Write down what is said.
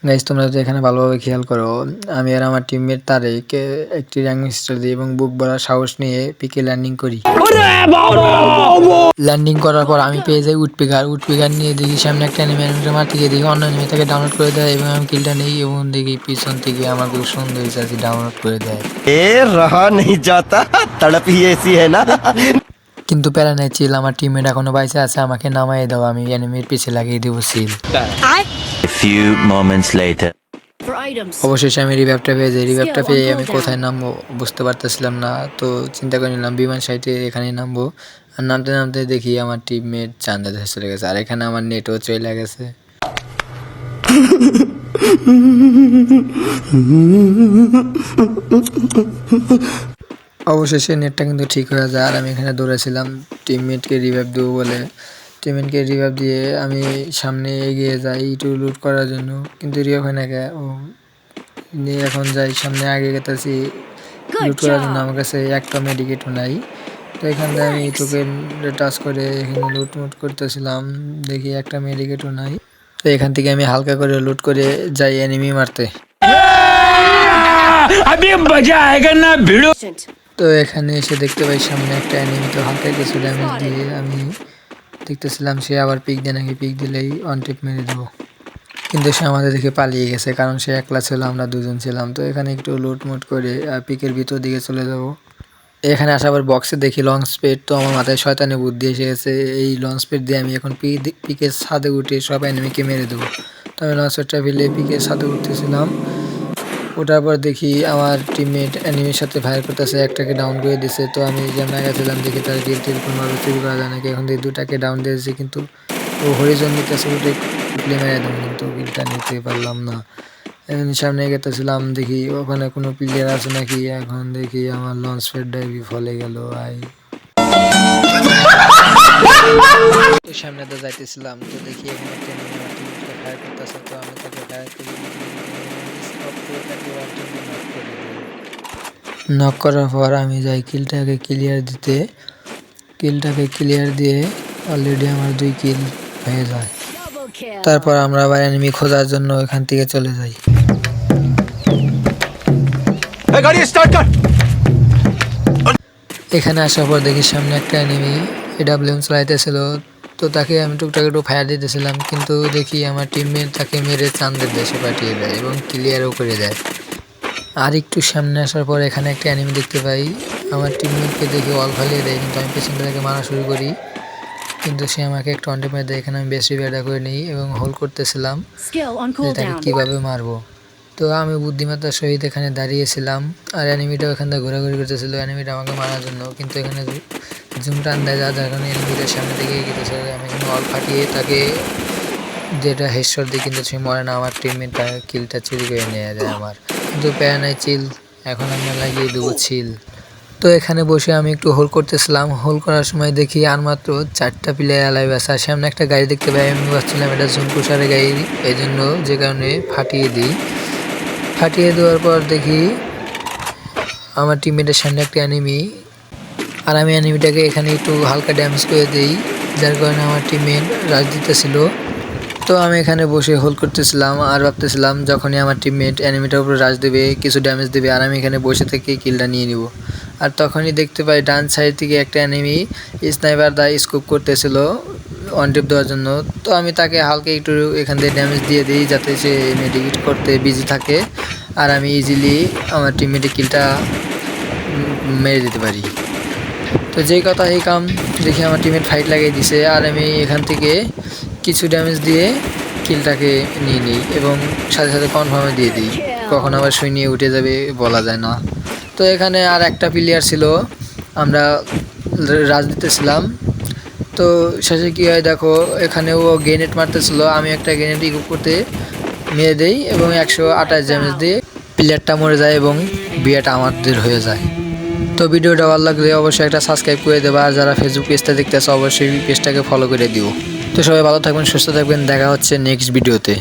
Guys তোমরা তো এখানে ভালোভাবে খেয়াল করো, আমি আর আমার টিমমেট তারেক একটি র্যাঙ্ক মিস্টার দিই এবং বুক ভরা সাহস নিয়ে পিকে ল্যান্ডিং করি। ল্যান্ডিং করার পর আমি পেয়ে যাই উডপিকার নিয়ে দেখি সামনে একটা এনিমি মারতে গিয়ে দেখি অন্য এনিমি তাকে ডাউনলোড করে দেয় এবং আমি কিলটা নেই এবং দেখি পিছন থেকে আমার খুব সুন্দর হিসাবে ডাউনলোড করে দেয়। रहा नहीं जाता तड़प ही ऐसी है ना। কিন্তু প্যারা নাই, চিল আমার টিমমেট এখনো বাইসে আছে, আমাকে নামাই দাও, আমি এনিমির পিছে লাগিয়ে দেবো seal. A few moments later. অবশেষে আমি রিভাইভটা পেয়ে যাই। রিভাইভটা পেয়ে আমি কোথায় নামবো বুঝতে পারতেছিলাম না, তো চিন্তা করে নিলাম বিমান সাইটে এখানেই নামবো। আর নামতে নামতে দেখি আমার টিমমেট চান্দা দেশে চলে গেছে, আর এখানে আমার নেটও চলে গেছে। অবশেষে নেটটা কিন্তু ঠিক হয়ে যায়, আর আমি এখানে দৌড়েছিলাম টিমমেটকে রিভাইভ দেবো বলে। টিমমেটকে রিভাইভ দিয়ে আমি সামনে এগিয়ে যাই একটু লুট করার জন্য, কিন্তু রিভাইভ হয় না কে ও নিয়ে এখন যাই সামনে আগে গেতেছি লুট করার জন্য। আমার কাছে একটা মেডিকেটও নাই, তো এখান থেকে আমি তোকে টাচ করে এখানে লুটমুট করতেছিলাম, দেখি একটা মেডিকেটও নাই। তো এখান থেকে আমি হালকা করে লুট করে যাই এনিমি মারতে। তো এখানে এসে দেখতে পাই সামনে একটা এনিমি, তো হালকা কিছু ড্যামেজ দিয়ে আমি দেখতেছিলাম সে আবার পিক দিয়ে নাকি পিক দিলেই অন টিপ মেরে দেবো, কিন্তু সে আমাদের দেখে পালিয়ে গেছে কারণ সে একলা ছিল, আমরা দুজন ছিলাম। তো এখানে একটু লুটমুট করে পিকের ভিতর দিকে চলে যাব। এখানে আসার পর বক্সে দেখি লঞ্চ প্যাড, তো আমার মাথায় শয়তানি বুদ্ধি এসে গেছে, এই লঞ্চ প্যাড দিয়ে আমি এখন পিকের ছাদে উঠে সব এনিমিকে মেরে দেবো। তো আমি লঞ্চ প্যাডটা ফেলে পিকের ছাদে উঠতেছিলাম, ওঠার পর দেখি আমার টিমমেট এনিমির সাথে ফায়ার করতেছে, একটাকে ডাউন করে দিছে। তো আমি যেমন গেছিলাম দেখি তার কিল টিল কোনোভাবে চুরি করা যায় নাকি, এখন দেখি দুটাকে ডাউন দিয়েছে, কিন্তু ও হরিজন নিতেছে, উঠে প্লে মেরে দেবো, কিন্তু কিলটা নিতে পারলাম না। এখন সামনে গেতেছিলাম দেখি ওখানে কোনো প্লেয়ার আছে নাকি, এখন দেখি আমার লঞ্চ প্যাডটাই বিফলে গেল। সামনে তো যাইতেছিলাম, তো দেখি এখানে একটা এনিমি আমার টিমমেটকে ফায়ার করতেছে, তো আমি তাকে ফায়ার করি, নক করার পর আমি যাই কিলটাকে ক্লিয়ার দিতে। কিলটাকে ক্লিয়ার দিয়ে অলরেডি আমার 2 কিল হয়ে যায়। তারপর আমরা আবার এনিমি খোঁজার জন্য এখান থেকে চলে যাই। এখানে আসার পর দেখি সামনে একটা এনিমি এডাব্লিউএম চালাইতেছিল, তো তাকে আমি টুকটাক একটু ফায়ার দিতেছিলাম, কিন্তু দেখি আমার টিমমেট তাকে মেরে চাঁদের দেশে পাঠিয়ে দেয় এবং ক্লিয়ারও করে দেয়। আর একটু সামনে আসার পর এখানে একটা অ্যানিমি দেখতে পাই, আমার টিমমেটকে দেখে অল ফালিয়ে দেয়, কিন্তু আমি পেছন থেকে মারা শুরু করি, কিন্তু সে আমাকে একটা অন্টে মেরে দেয়। এখানে আমি বেশি ব্যাডা করে নিই এবং হোল্ড করতেছিলাম তাকে কীভাবে মারবো। তো আমি বুদ্ধিমত্তার সহিত এখানে দাঁড়িয়েছিলাম, আর অ্যানিমিটাও এখান থেকে ঘোরাঘুরি করতেছিল অ্যানিমিটা আমাকে মারার জন্য, কিন্তু এখানে জুম টান দেয় যার কারণে অ্যানিমিটার সামনে থেকে এগিয়েছে। আমি এখানে অল ফাটিয়ে তাকে যেটা হেডশট দিই, কিন্তু সে মরে না, আমার টিমমেটটা কিলটা চুরি করে নিয়ে যায় আমার, কিন্তু প্যারা নাই, চিল এখন আমরা লাগিয়ে দেবো ছিল। তো এখানে বসে আমি একটু হোল্ড করতেছিলাম, হোল্ড করার সময় দেখি আর মাত্র 4টা প্লেয়ার লাইভ আছে, আর সামনে একটা গাড়ি দেখতে পাই, আমি ভাবছিলাম এটা জুনকুসারের গাড়ি, এই জন্য যে কারণে ফাটিয়ে দিই। ফাটিয়ে দেওয়ার পর দেখি আমার টিমমেটের সামনে একটা অ্যানিমি, আর আমি অ্যানিমিটাকে এখানে একটু হালকা ড্যামেজ করে দিই, যার কারণে আমার টিমমেট রাজ দিতেছিল। তো আমি এখানে বসে হোল্ড করতেছিলাম আর ভাবতেছিলাম যখনই আমার টিমমেট অ্যানিমিটার উপরে রাশ দেবে, কিছু ড্যামেজ দেবে, আর আমি এখানে বসে থেকে কিলটা নিয়ে নিব। আর তখনই দেখতে পাই ডান সাইড থেকে একটা অ্যানিমি স্নাইপার দা স্কোপ করতেছিল অন টিপ দেওয়ার জন্য। তো আমি তাকে হালকা একটু এখান থেকে ড্যামেজ দিয়ে দিই যাতে সে মেডিকেট করতে বিজি থাকে, আর আমি ইজিলি আমার টিমমেটের কিলটা মেরে দিতে পারি। তো যেই কথা এই কাম, দেখি আমার টিমমেট ফাইট লাগিয়ে দিছে, আর আমি এখান থেকে কিছু ড্যামেজ দিয়ে কিলটাকে নিয়ে নিই এবং সাথে সাথে কনফার্মে দিয়ে দিই, কখন আবার শুই নিয়ে উঠে যাবে বলা যায় না। তো এখানে আর একটা প্লেয়ার ছিল, আমরা রাজ দিতেছিলাম। তো শেষে কী হয় দেখো, এখানে ও গ্রেনেড মারতেছিল, আমি একটা গ্রেনেড ইকুপ করতে মেরে দেই এবং 128 ড্যামেজ দিয়ে প্লেয়ারটা মরে যায় এবং বিয়েটা আমাদের হয়ে যায়। তো ভিডিওটা ভালো লাগলে অবশ্যই একটা সাবস্ক্রাইব করে দেবা, আর যারা ফেসবুক পেজটা দেখতেছো অবশ্যই পেজটাকে ফলো করে দিও। তো সবাই ভালো থাকবেন, সুস্থ থাকবেন, দেখা হচ্ছে নেক্সট ভিডিওতে।